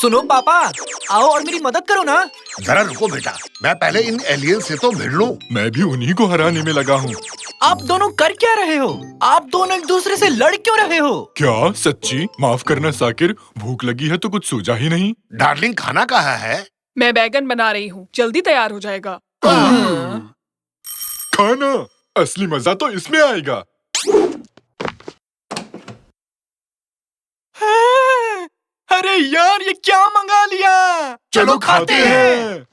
सुनो पापा, आओ और मेरी मदद करो ना। जरा रुको बेटा, मैं पहले इन एलियन से तो भिड़ लूं। मैं भी उन्हीं को हराने में लगा हूँ। आप दोनों कर क्या रहे हो? आप दोनों एक दूसरे से लड़ क्यों रहे हो? क्या सच्ची? माफ करना साकिर, भूख लगी है तो कुछ सूझा ही नहीं। डार्लिंग खाना कहाँ है? मैं बैगन बना रही हूँ, जल्दी तैयार हो जाएगा। खाना असली मजा तो इसमें आएगा। अरे यार, ये क्या मंगा लिया? चलो खाते हैं।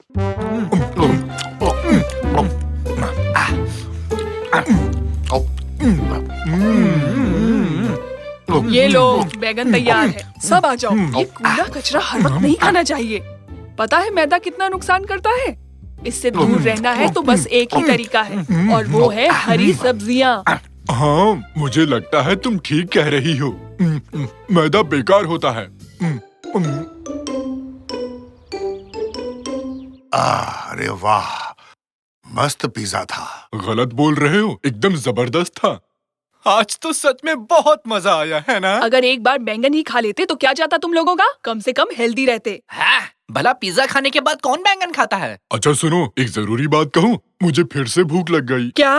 ये लो, बैगन तैयार है। सब आ जाओ। ये कूड़ा कचरा हर वक्त नहीं खाना चाहिए। पता है मैदा कितना नुकसान करता है? इससे दूर रहना है तो बस एक ही तरीका है, और वो है हरी सब्जियाँ। हाँ, मुझे लगता है तुम ठीक कह रही हो। मैदा बेकार होता है। अरे वाह, मस्त पिज्जा था। गलत बोल रहे हो, एकदम जबरदस्त था। आज तो सच में बहुत मजा आया है ना? अगर एक बार बैंगन ही खा लेते तो क्या जाता तुम लोगों का? कम से कम हेल्दी रहते। हाँ, भला पिज्जा खाने के बाद कौन बैंगन खाता है? अच्छा सुनो, एक जरूरी बात कहूँ, मुझे फिर से भूख लग गई। क्या?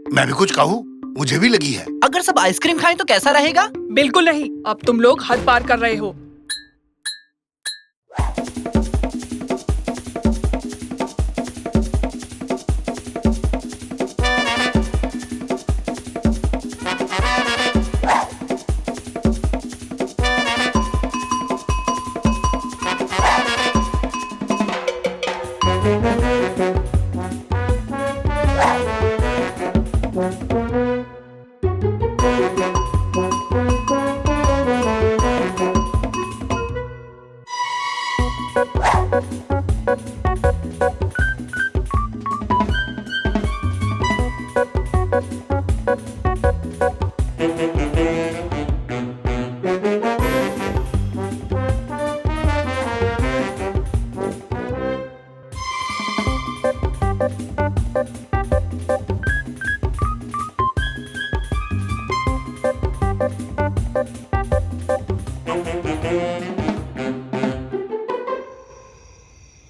मैं भी कुछ कहूँ? मुझे भी लगी है। अगर सब आइसक्रीम खाएं तो कैसा रहेगा? बिल्कुल नहीं, अब तुम लोग हद पार कर रहे हो।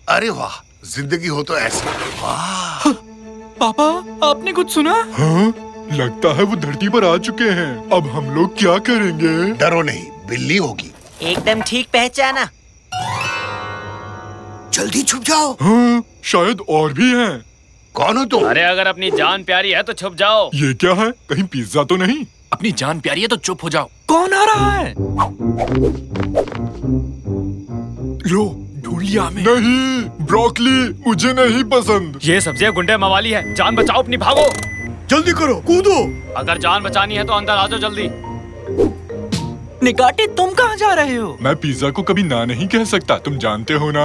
अरे वाह, जिंदगी हो तो ऐसी। वाह। पापा, आपने कुछ सुना? हाँ, लगता है वो धरती पर आ चुके हैं। अब हम लोग क्या करेंगे? डरो नहीं, बिल्ली होगी। एकदम ठीक पहचाना। जल्दी छुप जाओ। हाँ, शायद और भी हैं। कौन हो तुम? अरे अगर अपनी जान प्यारी है तो छुप जाओ। ये क्या है? कहीं पिज्जा तो नहीं? अपनी जान प्यारी है तो चुप हो जाओ। कौन आ रहा है? लो, ढूंढ लिया हमें। नहीं, ब्रोकली मुझे नहीं पसंद। ये सब्जियां गुंडे मवाली है, जान बचाओ अपनी, भागो। जल्दी करो, कूदो। अगर जान बचानी है तो अंदर आ जाओ जल्दी। निकाटी, तुम कहाँ जा रहे हो? मैं पिज्जा को कभी ना नहीं कह सकता, तुम जानते हो ना।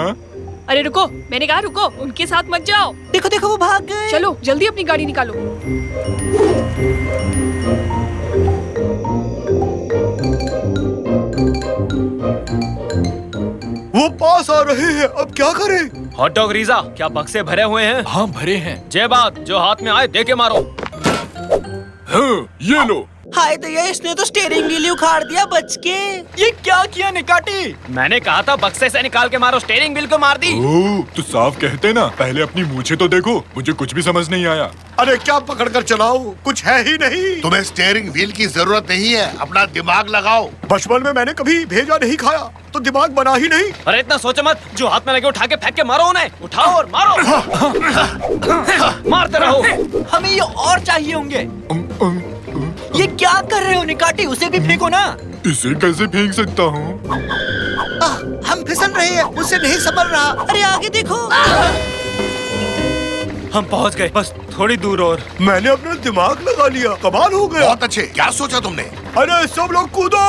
अरे रुको, मैंने कहा रुको, उनके साथ मत जाओ। देखो देखो, वो भाग गए। चलो जल्दी अपनी गाड़ी निकालो। वो पास आ रहे हैं, अब क्या करें? हॉट डॉग रीजा, क्या बक्से भरे हुए हैं? हाँ, भरे हैं। जे बात, जो हाथ में आए दे के मारो। हाँ, ये लो। हाय दया, इसने तो स्टीयरिंग व्हील उखाड़ दिया बच के। ये क्या किया निकाटी? मैंने कहा था बक्से से निकाल के मारो, स्टीयरिंग व्हील को मार दी। ओह, तो साफ कहते ना, पहले अपनी मूछें तो देखो। मुझे कुछ भी समझ नहीं आया। अरे क्या पकड़ कर चलाओ, कुछ है ही नहीं। तुम्हें स्टीयरिंग व्हील की जरूरत नहीं है, अपना दिमाग लगाओ। बचपन में मैंने कभी भेजा नहीं खाया, तो दिमाग बना ही नहीं। अरे इतना सोचो मत, जो हाथ में लगे उठा के फेंक के मारो उन्हें। उठाओ और मारो। मारते रहो। हमें ये और चाहिए होंगे। ये क्या कर रहे हो निकाटी? उसे भी फेंको ना। इसे कैसे फेंक सकता हूँ? हम फिसल रहे हैं, मुझसे नहीं संभल रहा। अरे आगे देखो। हम पहुंच गए, बस थोड़ी दूर और। मैंने अपना दिमाग लगा लिया, कमाल हो गया। बहुत अच्छे, क्या सोचा तुमने? अरे सब लोग कूदो।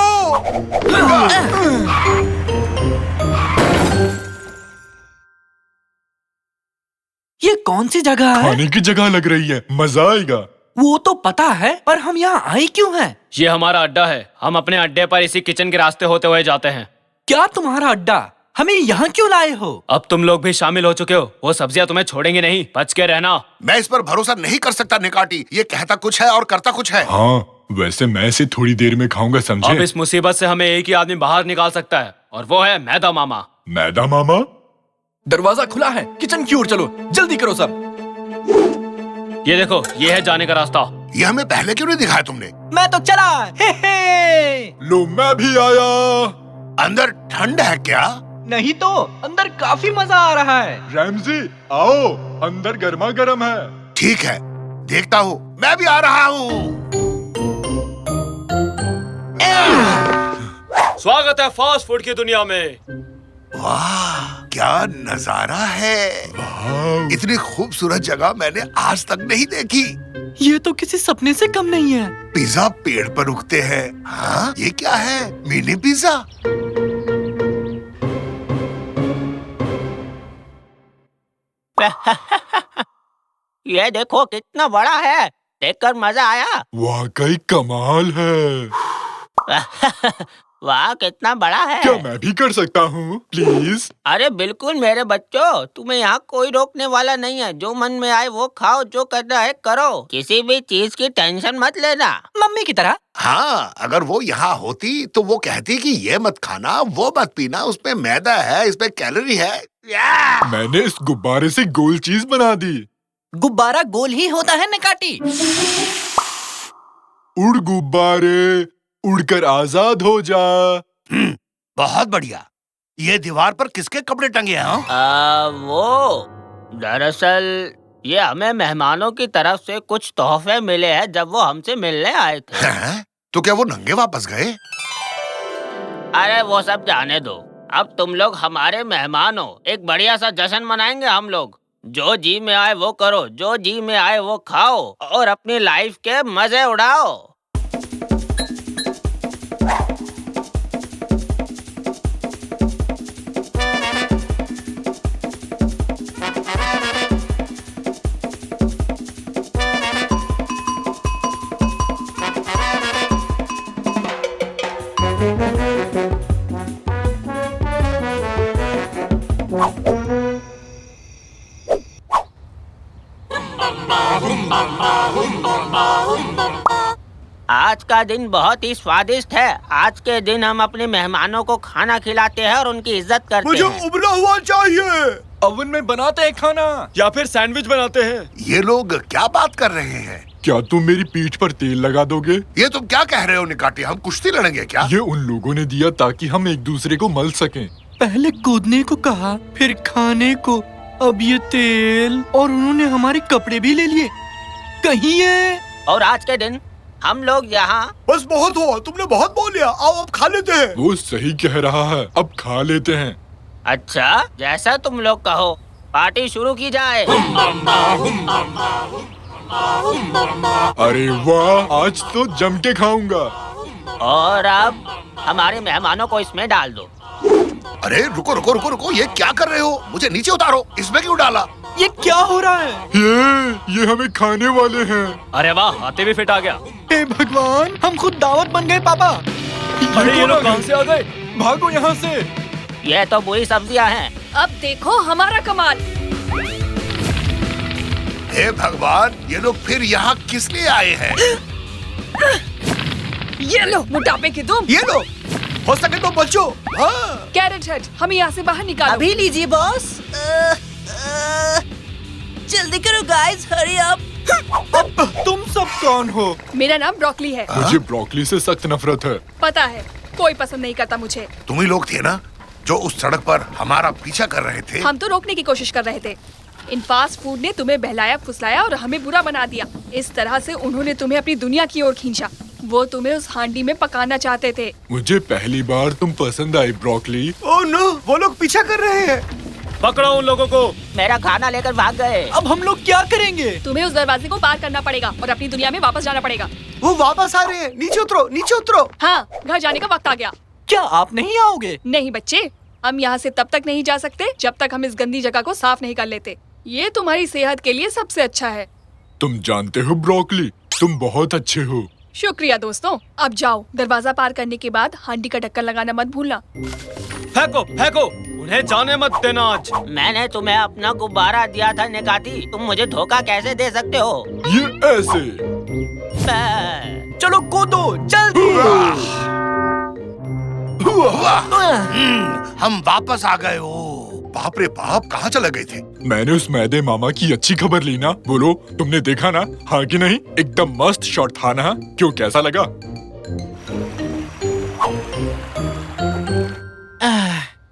ये कौन सी जगह है? खाने की जगह लग रही है, मजा आएगा। वो तो पता है, पर हम यहाँ आए क्यों हैं? ये हमारा अड्डा है, हम अपने अड्डे पर इसी किचन के रास्ते होते हुए जाते हैं। क्या तुम्हारा अड्डा? हमें यहाँ क्यों लाए हो? अब तुम लोग भी शामिल हो चुके हो, वो सब्जियां तुम्हें छोड़ेंगी नहीं, बच के रहना। मैं इस पर भरोसा नहीं कर सकता निकाटी, ये कहता कुछ है और करता कुछ है। हाँ, वैसे मैं इसे थोड़ी देर में खाऊंगा, समझे? अब इस मुसीबत से हमें एक ही आदमी बाहर निकाल सकता है, और वो है मैदा मामा। मैदा मामा, दरवाजा खुला है, किचन की ओर चलो, जल्दी करो सब। ये देखो, ये है जाने का रास्ता। ये हमें पहले क्यों नहीं दिखाया तुमने? मैं तो चला। हे हे। लो मैं भी आया। अंदर ठंड है क्या? नहीं तो अंदर काफी मजा आ रहा है। रैमजी आओ, अंदर गर्मा गर्म है। ठीक है, देखता हूँ। मैं भी आ रहा हूँ। स्वागत है फास्ट फूड की दुनिया में। वाह, क्या नजारा है। इतनी खूबसूरत जगह मैंने आज तक नहीं देखी। ये तो किसी सपने से कम नहीं है। पिज्जा पेड़ पर उगते हैं। हाँ, ये क्या है? Mini pizza. ये देखो कितना बड़ा है, देखकर मजा आया। वाकई कमाल है। वाह कितना बड़ा है। क्या मैं भी कर सकता हूँ प्लीज? अरे बिल्कुल मेरे बच्चों, तुम्हें यहाँ कोई रोकने वाला नहीं है। जो मन में आए वो खाओ, जो करना है करो, किसी भी चीज की टेंशन मत लेना। मम्मी की तरह। हाँ, अगर वो यहाँ होती तो वो कहती कि ये मत खाना, वो मत पीना, उसमें मैदा है, इसमें कैलोरी है। मैंने इस गुब्बारे से गोल चीज बना दी। गुब्बारा गोल ही होता है निकाटी। उड़ गुब्बारे, उड़कर आजाद हो जा। बहुत बढ़िया। ये दीवार पर किसके कपड़े टंगे हैं? वो दरअसल ये हमें मेहमानों की तरफ से कुछ तोहफे मिले हैं जब वो हमसे मिलने आए थे। हैं? तो क्या वो नंगे वापस गए? अरे वो सब जाने दो, अब तुम लोग हमारे मेहमान हो। एक बढ़िया सा जश्न मनाएंगे हम लोग। जो जी में आए वो करो, जो जी में आए वो खाओ और अपनी लाइफ के मजे उड़ाओ। आज का दिन बहुत ही स्वादिष्ट है। आज के दिन हम अपने मेहमानों को खाना खिलाते हैं और उनकी इज्जत करते मुझे हैं। उबला हुआ चाहिए। ओवन में बनाते हैं खाना या फिर सैंडविच बनाते हैं। ये लोग क्या बात कर रहे हैं? क्या तुम मेरी पीठ पर तेल लगा दोगे? ये तुम क्या कह रहे हो निकाटी? हम कुश्ती लड़ेंगे क्या? ये उन लोगों ने दिया ताकि हम एक दूसरे को मल सकें। पहले कूदने को कहा, फिर खाने को, अब ये तेल, और उन्होंने हमारे कपड़े भी ले लिए। कहीं ये। और आज के दिन हम लोग यहाँ। बस बहुत हुआ, तुमने बहुत बोल लिया। आओ अब खा लेते हैं। वो सही कह रहा है, अब खा लेते हैं। अच्छा, जैसा तुम लोग कहो, पार्टी शुरू की जाए। अरे वाह, आज तो जम के खाऊंगा। और अब हमारे मेहमानों को इसमें डाल दो। अरे रुको रुको रुको रुको, ये क्या कर रहे हो? मुझे नीचे उतारो। इसमें क्यों डाला? ये क्या हो रहा है? ये हमें खाने वाले हैं। अरे वाह, आते भी फिट आ गया। हे भगवान, हम खुद दावत बन गए पापा। अरे ये लोग कहाँ से आ गए? भागो यहाँ से। ये तो बुरी सब्जियाँ हैं। अब देखो हमारा कमाल। हे भगवान, ये लोग फिर यहाँ किस लिए आए हैं? ये लो मोटापे के तुम। ये लो, हो सके तो बचो। हाँ। कैरेट हेड, हमें यहाँ से बाहर निकालो। अभी लीजिए बॉस। जल्दी करो गाइस, हरी अप। तुम सब कौन हो? मेरा नाम ब्रोकली है। मुझे ब्रोकली से सख्त नफरत है। पता है, कोई पसंद नहीं करता मुझे। तुम ही लोग थे ना जो उस सड़क पर हमारा पीछा कर रहे थे? हम तो रोकने की कोशिश कर रहे थे। इन फास्ट फूड ने तुम्हें बहलाया फुसलाया और हमें बुरा बना दिया। इस तरह से उन्होंने तुम्हें अपनी दुनिया की ओर खींचा। वो तुम्हें उस हांडी में पकाना चाहते थे। मुझे पहली बार तुम पसंद आई ब्रोकली। ओह नो, वो लोग पीछा कर रहे हैं। पकड़ो उन लोगों को। मेरा खाना लेकर भाग गए। अब हम लोग क्या करेंगे? तुम्हें उस दरवाजे को पार करना पड़ेगा और अपनी दुनिया में वापस जाना पड़ेगा। वो वापस आ रहे हैं। नीचे उतरो, नीचे उतरो। हाँ, घर जाने का वक्त आ गया। क्या आप नहीं आओगे? नहीं बच्चे, हम यहाँ से तब तक नहीं जा सकते जब तक हम इस गंदी जगह को साफ नहीं कर लेते। ये तुम्हारी सेहत के लिए सबसे अच्छा है। तुम जानते हो ब्रोकली, तुम बहुत अच्छे हो। शुक्रिया दोस्तों। अब जाओ, दरवाजा पार करने के बाद हांडी का ढक्कन लगाना मत भूलना। फेंको फेंको, उन्हें जाने मत देना आज। मैंने तुम्हें अपना गुब्बारा दिया था निकाती, तुम मुझे धोखा कैसे दे सकते हो? ये ऐसे। चलो कूदो, जल्दी। हम वापस आ गए हो। बाप रे बाप, कहाँ चले गए थे? मैंने उस मैदे मामा की अच्छी खबर ली ना। बोलो, तुमने देखा ना? हाँ कि नहीं? एकदम मस्त शॉट था ना? क्यों, कैसा लगा?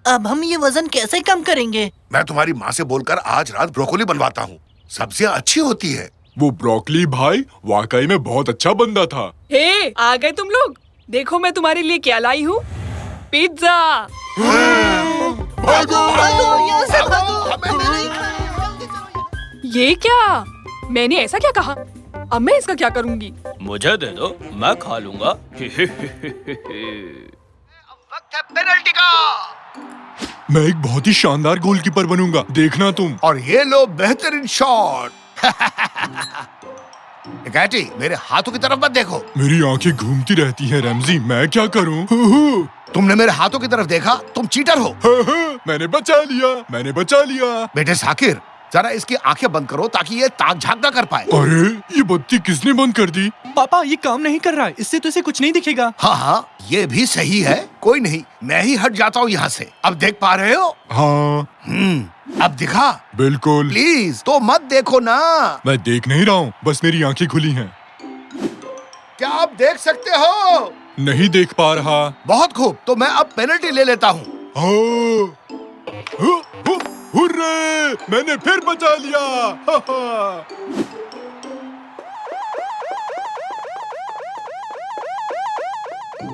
अब हम ये वजन कैसे कम करेंगे? मैं तुम्हारी माँ से बोलकर आज रात ब्रोकोली बनवाता हूँ। सब्जियाँ अच्छी होती है। वो ब्रोकली भाई वाकई में बहुत अच्छा बंदा था। हे, आ गए तुम लोग। देखो मैं तुम्हारे लिए क्या लाई हूँ। पिज्जा। ये क्या? मैंने ऐसा क्या कहा? अब मैं इसका क्या करूँगी? मुझे दे दो, मैं खा लूंगा। वक्त है पेनल्टी का। मैं एक बहुत ही शानदार गोलकीपर बनूंगा, देखना तुम। और ये लो बेहतरीन शॉट। निकाटी, मेरे हाथों की तरफ मत देखो। मेरी आंखें घूमती रहती हैं रमजी, मैं क्या करूं? तुमने मेरे हाथों की तरफ देखा, तुम चीटर हो। मैंने बचा लिया, मैंने बचा लिया। बेटे साकिर, जरा इसकी आंखें बंद करो ताकि ये ताक झांक ना कर पाए। अरे, ये बत्ती किसने बंद कर दी? पापा ये काम नहीं कर रहा है, इससे तो इसे कुछ नहीं दिखेगा। हाँ हाँ, ये भी सही है। कोई नहीं, मैं ही हट जाता हूँ यहाँ से। अब देख पा रहे हो? हाँ अब दिखा। बिल्कुल। प्लीज तो मत देखो ना। मैं देख नहीं रहा हूँ, बस मेरी आंखें खुली हैं। क्या आप देख सकते हो? नहीं देख पा रहा। बहुत खूब, तो मैं अब पेनल्टी ले लेता हूँ। हुर्रे! मैंने फिर बचा लिया। हा हा।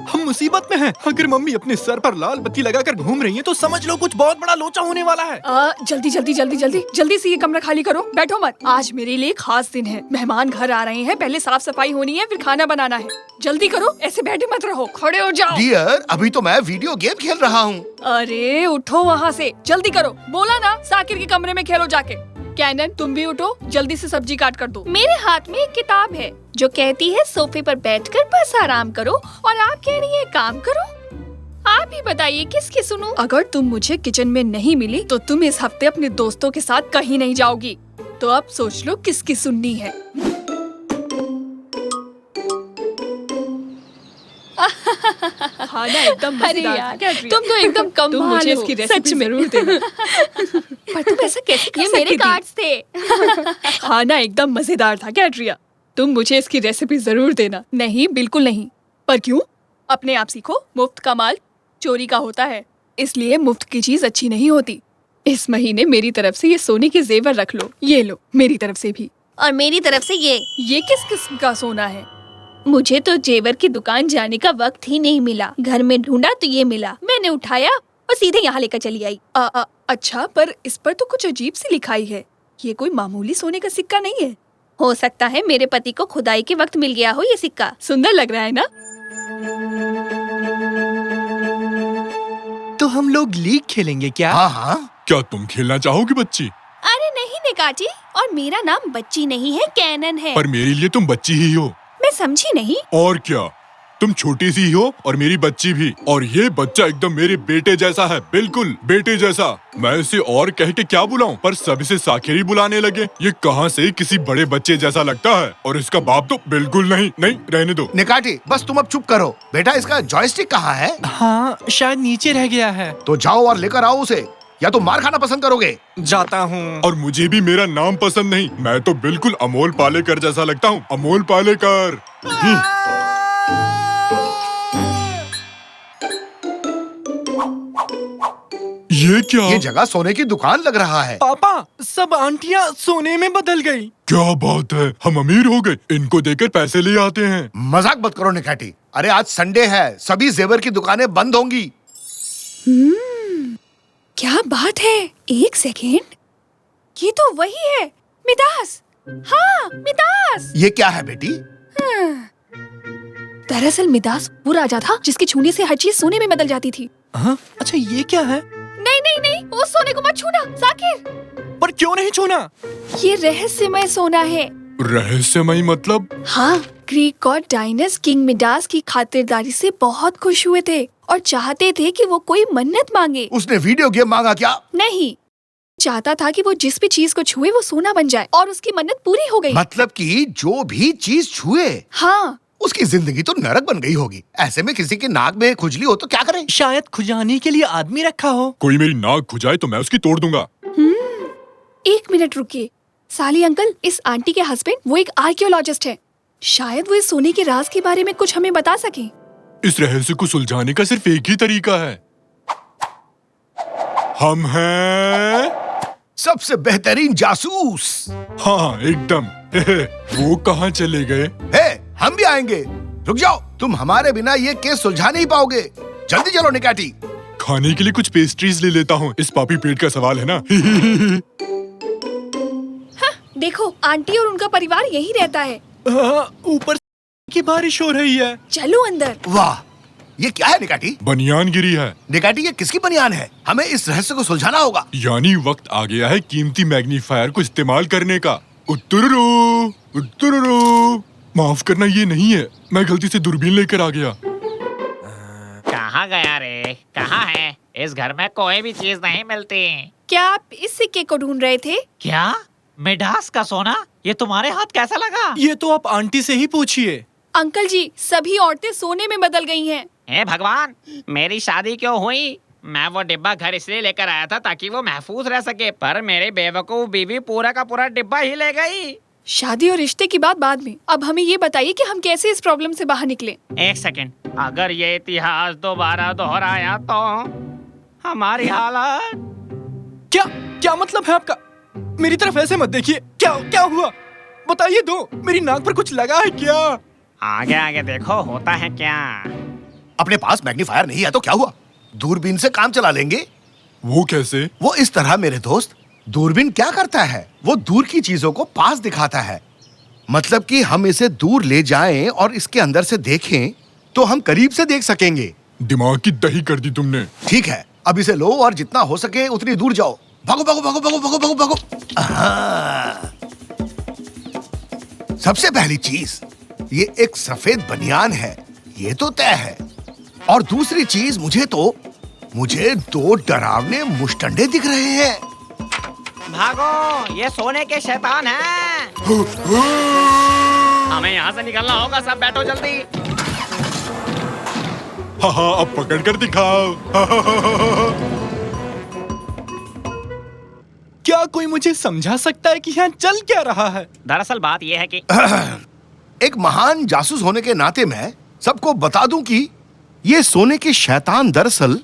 हम मुसीबत में हैं। अगर मम्मी अपने सर पर लाल बत्ती लगाकर घूम रही हैं, तो समझ लो कुछ बहुत बड़ा लोचा होने वाला है। जल्दी जल्दी जल्दी जल्दी जल्दी से ये कमरा खाली करो। बैठो मत, आज मेरे लिए खास दिन है। मेहमान घर आ रहे हैं, पहले साफ सफाई होनी है, फिर खाना बनाना है। जल्दी करो, ऐसे बैठे मत रहो, खड़े हो जाओ। डियर, अभी तो मैं वीडियो गेम खेल रहा हूँ। अरे उठो वहाँ से, जल्दी करो। बोला ना साकिर के कमरे में खेलो जाके। कैनन, तुम भी उठो, जल्दी से सब्जी काट कर दो। मेरे हाथ में एक किताब है जो कहती है सोफे पर बैठकर बस आराम करो, और आप कह रही है काम करो। आप ही बताइए किसकी सुनूं? अगर तुम मुझे किचन में नहीं मिली तो तुम इस हफ्ते अपने दोस्तों के साथ कहीं नहीं जाओगी। तो अब सोच लो किसकी सुननी है। खाना एकदम मजेदार था। क्या ट्रिया? तुम तो एकदम कम तुम मुझे इसकी रेसिपी जरूर देना। पर तुम ऐसा कैसे कर ये सकती मेरे थी? कार्ड्स थे। खाना एकदम मजेदार था। क्या ट्रिया? तुम मुझे इसकी रेसिपी जरूर देना। नहीं, बिल्कुल नहीं। पर क्यों? अपने आप सीखो, मुफ्त का माल चोरी का होता है, इसलिए मुफ्त की चीज अच्छी नहीं होती। इस महीने मेरी तरफ से ये सोने के जेवर रख लो। ये लो, मेरी तरफ से भी। और मेरी तरफ से ये किस किस्म का सोना है? मुझे तो जेवर की दुकान जाने का वक्त ही नहीं मिला। घर में ढूंढा तो ये मिला, मैंने उठाया और सीधे यहाँ लेकर चली आई। अच्छा, पर इस पर तो कुछ अजीब सी लिखाई है। ये कोई मामूली सोने का सिक्का नहीं है। हो सकता है मेरे पति को खुदाई के वक्त मिल गया हो ये सिक्का। सुंदर लग रहा है ना? तो हम लोग लीग खेलेंगे क्या? हाँ हाँ। क्या तुम खेलना चाहोगी बच्ची? अरे नहीं निकाची, और मेरा नाम बच्ची नहीं है, कैनन है। पर मेरे लिए तुम बच्ची ही हो। मैं समझी नहीं। और क्या, तुम छोटी सी हो और मेरी बच्ची भी। और ये बच्चा एकदम मेरे बेटे जैसा है, बिल्कुल बेटे जैसा। मैं इसे और कह के क्या बुलाऊं, पर सब इसे साकिर ही बुलाने लगे। ये कहाँ से किसी बड़े बच्चे जैसा लगता है, और इसका बाप तो बिल्कुल नहीं। नहीं, रहने दो। निकाटी, बस तुम अब चुप करो। बेटा, इसका जॉयस्टिक कहाँ है? हाँ, शायद नीचे रह गया है। तो जाओ और लेकर आओ उसे, या तो मार खाना पसंद करोगे? जाता हूँ। और मुझे भी मेरा नाम पसंद नहीं। मैं तो बिल्कुल अमोल पालेकर जैसा लगता हूँ, अमोल पालेकर। ये क्या? ये जगह सोने की दुकान लग रहा है। पापा, सब आंटियाँ सोने में बदल गई। क्या बात है, हम अमीर हो गए। इनको देकर पैसे ले आते हैं। मजाक मत करो निकाटी। अरे आज संडे है, सभी जेवर की दुकानें बंद होंगी। क्या बात है? एक सेकेंड, ये तो वही है, मिदास। हाँ, मिदास। ये क्या है बेटी? दरअसल मिदास वो राजा था जिसके छूने से हर चीज सोने में बदल जाती थी। हाँ? अच्छा, ये क्या है? नहीं नहीं नहीं, वो सोने को मत छूना साकिर। पर क्यों नहीं छूना? ये रहस्यमय सोना है। रहस्यमय मतलब? हाँ, ग्रीक गॉड डायनस किंग मिडास की खातिरदारी से बहुत खुश हुए थे और चाहते थे कि वो कोई मन्नत मांगे। उसने वीडियो गेम मांगा क्या? नहीं, चाहता था कि वो जिस भी चीज को छुए वो सोना बन जाए, और उसकी मन्नत पूरी हो गई। मतलब कि जो भी चीज छुए? हाँ, उसकी जिंदगी तो नरक बन गई होगी। ऐसे में किसी की नाक में खुजली हो तो क्या करें? शायद खुजाने के लिए आदमी रखा हो। कोई मेरी नाक खुजाए तो मैं उसकी तोड़ दूंगा। 1 मिनट रुकिए। साली अंकल, इस आंटी के हस्बैंड वो एक आर्कियोलॉजिस्ट है। शायद वो इस सोने के राज के बारे में कुछ हमें बता सके। इस रहस्य को सुलझाने का सिर्फ एक ही तरीका है। हम हैं सबसे बेहतरीन जासूस। हाँ एकदम। वो कहाँ चले गए? हे, हम भी आएंगे। रुक जाओ, तुम हमारे बिना ये केस सुलझा नहीं पाओगे। जल्दी चलो निकाटी। खाने के लिए कुछ पेस्ट्रीज ले लेता हूँ। इस पापी पेट का सवाल है ना। देखो, आंटी और उनका परिवार यही रहता है। ऊपर की बारिश हो रही है। चलो अंदर। वाह, ये क्या है निकाटी? बनियान गिरी है। निकाटी, ये किसकी बनियान है? हमें इस रहस्य को सुलझाना होगा। यानी वक्त आ गया है कीमती मैग्नीफायर को इस्तेमाल करने का। उत्तुरुरु, उत्तुरुरु। माफ करना, ये नहीं है। मैं गलती से दूरबीन लेकर आ गया। कहाँ गया रे? कहाँ है? इस घर में कोई भी चीज नहीं मिलती। क्या आप इस सिक्के को ढूंढ रहे थे? क्या? मिडास का सोना? ये तुम्हारे हाथ कैसा लगा? ये तो आप आंटी से ही पूछिए। अंकल जी, सभी औरतें सोने में बदल गई हैं। हे भगवान, मेरी शादी क्यों हुई? मैं वो डिब्बा घर इसलिए लेकर आया था ताकि वो महफूज रह सके, पर मेरी बेवकूफ बीवी पूरा का पूरा डिब्बा ही ले गई। शादी और रिश्ते की बात बाद में, अब हमें ये बताइए कि हम कैसे इस प्रॉब्लम से बाहर निकले। 1 सेकंड, अगर ये इतिहास दोबारा दोहराया तो हमारी हालत। क्या क्या मतलब है आपका? मेरी तरफ ऐसे मत देखिए। क्या क्या हुआ? बताइए दो। मेरी नाक पर कुछ लगा है क्या? आगे आगे देखो, होता है क्या। अपने पास मैग्नीफायर नहीं है तो क्या हुआ? दूरबीन से काम चला लेंगे। वो कैसे? वो इस तरह मेरे दोस्त, दूरबीन क्या करता है? वो दूर की चीजों को पास दिखाता है। मतलब कि हम इसे दूर ले जाएं और इसके अंदर से देखें तो हम करीब से देख सकेंगे। दिमाग की दही कर दी तुमने। ठीक है, अब इसे लो और जितना हो सके उतनी दूर जाओ। भागो भागो भागो भागो भागो भागो भागो। सबसे पहली चीज, ये एक सफेद बनियान है, ये तो तय है। और दूसरी चीज, मुझे 2 डरावने मुश्तंडे दिख रहे हैं। भागो, ये सोने के शैतान हैं। हमें यहाँ से निकलना होगा, सब बैठो जल्दी। हाँ, अब पकड़ कर दिखाओ। क्या कोई मुझे समझा सकता है कि यहाँ चल क्या रहा है? दरअसल बात यह है कि एक महान जासूस होने के नाते मैं सबको बता दूं कि ये सोने के शैतान दरअसल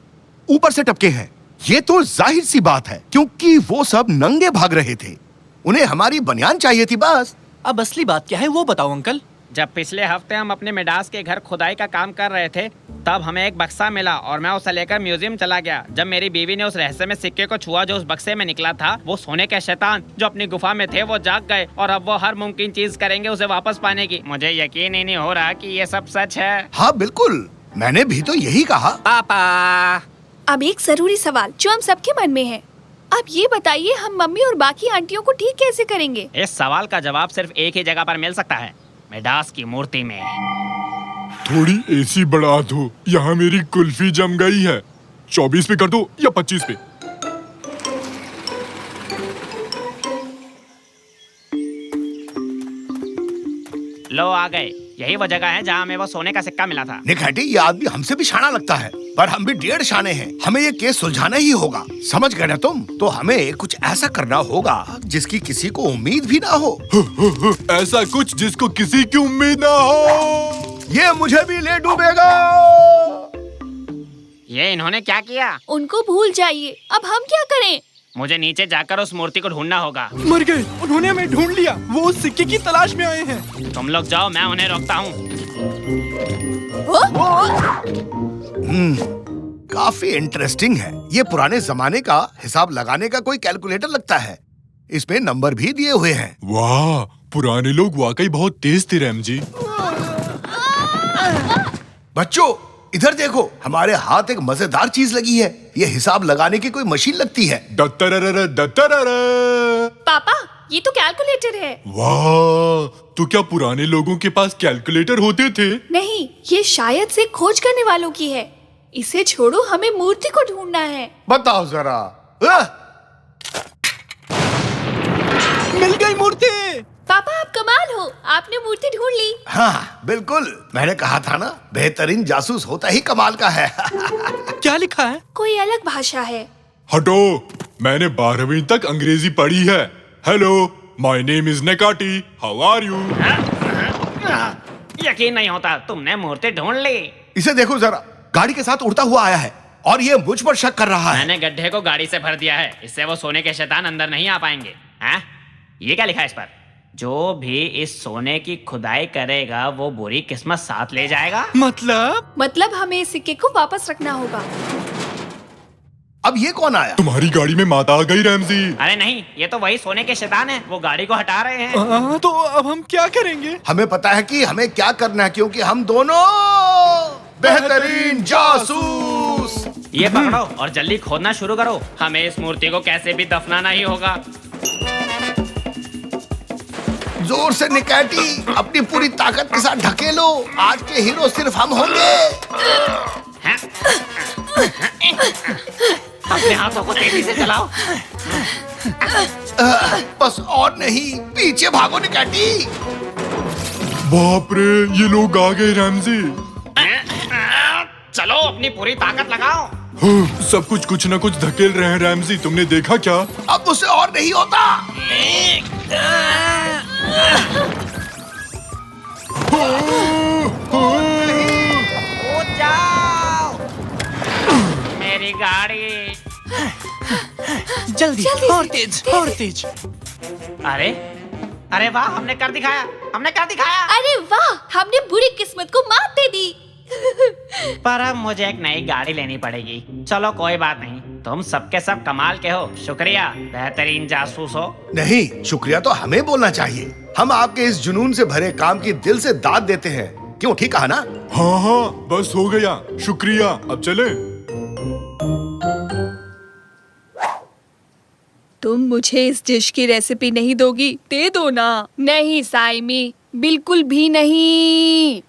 ऊपर से टपके हैं। ये तो जाहिर सी बात है, क्योंकि वो सब नंगे भाग रहे थे। उन्हें हमारी बनियान चाहिए थी बस। अब असली बात क्या है वो बताओ अंकल। जब पिछले हफ्ते हम अपने मिडास के घर खुदाई का काम कर रहे थे, तब हमें एक बक्सा मिला और मैं उसे लेकर म्यूजियम चला गया। जब मेरी बीवी ने उस रहस्य में सिक्के को छुआ जो उस बक्से में निकला था, वो सोने के शैतान जो अपनी गुफा में थे वो जाग गए और अब वो हर मुमकिन चीज करेंगे उसे वापस पाने की। मुझे यकीन ही नहीं हो रहा कि ये सब सच है। हाँ बिल्कुल, मैंने भी तो यही कहा। पापा, अब एक जरूरी सवाल जो हम सबके मन में है। अब ये बताइए, हम मम्मी और बाकी आंटियों को ठीक कैसे करेंगे? इस सवाल का जवाब सिर्फ एक ही जगह पर मिल सकता है, मिडास की मूर्ति में। थोड़ी एसी बढ़ा दो, यहाँ मेरी कुल्फी जम गई है। 24 पे कर दो या 25 पे। लो आ गए, यही वो जगह है जहाँ हमें वो सोने का सिक्का मिला था। निखाटी, ये आदमी हमसे भी शाना लगता है, पर हम भी 1.5 शाने हैं। हमें ये केस सुलझाना ही होगा, समझ गए ना तुम? तो हमें कुछ ऐसा करना होगा जिसकी किसी को उम्मीद भी ना हो। ऐसा कुछ जिसको किसी की उम्मीद ना हो। ये मुझे भी ले डूबेगा। ये इन्होंने क्या किया? उनको भूल जाइए, अब हम क्या करें? मुझे नीचे जाकर उस मूर्ति को ढूंढना होगा। मर गए, उन्होंने हमें ढूंढ लिया। वो उस सिक्के की तलाश में आए हैं। तुम लोग जाओ, मैं उन्हें रोकता हूँ। काफी इंटरेस्टिंग है। ये पुराने जमाने का हिसाब लगाने का कोई कैलकुलेटर लगता है। इसमें नंबर भी दिए हुए हैं। वाह, पुराने लोग वाकई बहुत तेज थे रैम जी। बच्चों इधर देखो, हमारे हाथ एक मजेदार चीज लगी है। ये हिसाब लगाने की कोई मशीन लगती है। दत्तररर, दत्तररर। पापा, ये तो कैलकुलेटर है। वाह, तो क्या पुराने लोगों के पास कैलकुलेटर होते थे? नहीं, ये शायद से खोज करने वालों की है। इसे छोड़ो, हमें मूर्ति को ढूंढना है। बताओ जरा। मिल गई मूर्ति। पापा आप कमाल हो, आपने मूर्ति ढूंढ ली। हाँ बिल्कुल, मैंने कहा था ना, बेहतरीन जासूस होता ही कमाल का है। क्या लिखा है? कोई अलग भाषा है। हटो, मैंने 12वीं तक अंग्रेजी पढ़ी है। Hello, my name is Necati, how are you? यकीन नहीं होता, तुमने मूर्ति ढूंढ ली। इसे देखो जरा, गाड़ी के साथ उड़ता हुआ आया है और ये मुझ पर शक कर रहा है। मैंने गड्ढे को गाड़ी से भर दिया है, इससे वो सोने के शैतान अंदर नहीं आ पाएंगे। हाँ? ये क्या लिखा है इस पर? जो भी इस सोने की खुदाई करेगा वो बुरी किस्मत साथ ले जाएगा। मतलब हमें इस सिक्के को वापस रखना होगा। अब ये कौन आया? तुम्हारी गाड़ी में माता आ गई रैमजी। अरे नहीं, ये तो वही सोने के शैतान है, वो गाड़ी को हटा रहे हैं। तो अब हम क्या करेंगे? हमें पता है कि हमें क्या करना है, क्योंकि हम दोनों बेहतरीन जासूस। ये पकड़ो और जल्दी खोदना शुरू करो, हमें इस मूर्ति को कैसे भी दफनाना ही होगा। जोर से निकैटी, अपनी पूरी ताकत के साथ ढकेलो, आज के हीरो सिर्फ हम होंगे। अपने हाथों को तेजी से चलाओ। बस और नहीं, पीछे भागो निकैटी। बाप रे, ये लोग आ गए रैमजी। चलो अपनी पूरी ताकत लगाओ। सब कुछ न कुछ धकेल रहे हैं रैमजी, तुमने देखा क्या? अब मुझसे और नहीं होता। कूद जाओ। मेरी गाड़ी। जल्दी और तेज और तेज। अरे अरे वाह, हमने कर दिखाया, हमने कर दिखाया। अरे वाह, हमने बुरी किस्मत को मात दे दी। पर अब मुझे एक नई गाड़ी लेनी पड़ेगी। चलो कोई बात नहीं, तुम सबके सब कमाल के हो, शुक्रिया, बेहतरीन जासूस हो। नहीं, शुक्रिया तो हमें बोलना चाहिए। हम आपके इस जुनून से भरे काम की दिल से दाद देते हैं। क्यों, ठीक कहा ना? हाँ, बस हो गया, शुक्रिया, अब चले। तुम मुझे इस डिश की रेसिपी नहीं दोगी? दे दो ना। नहीं साइमी, बिल्कुल भी नहीं।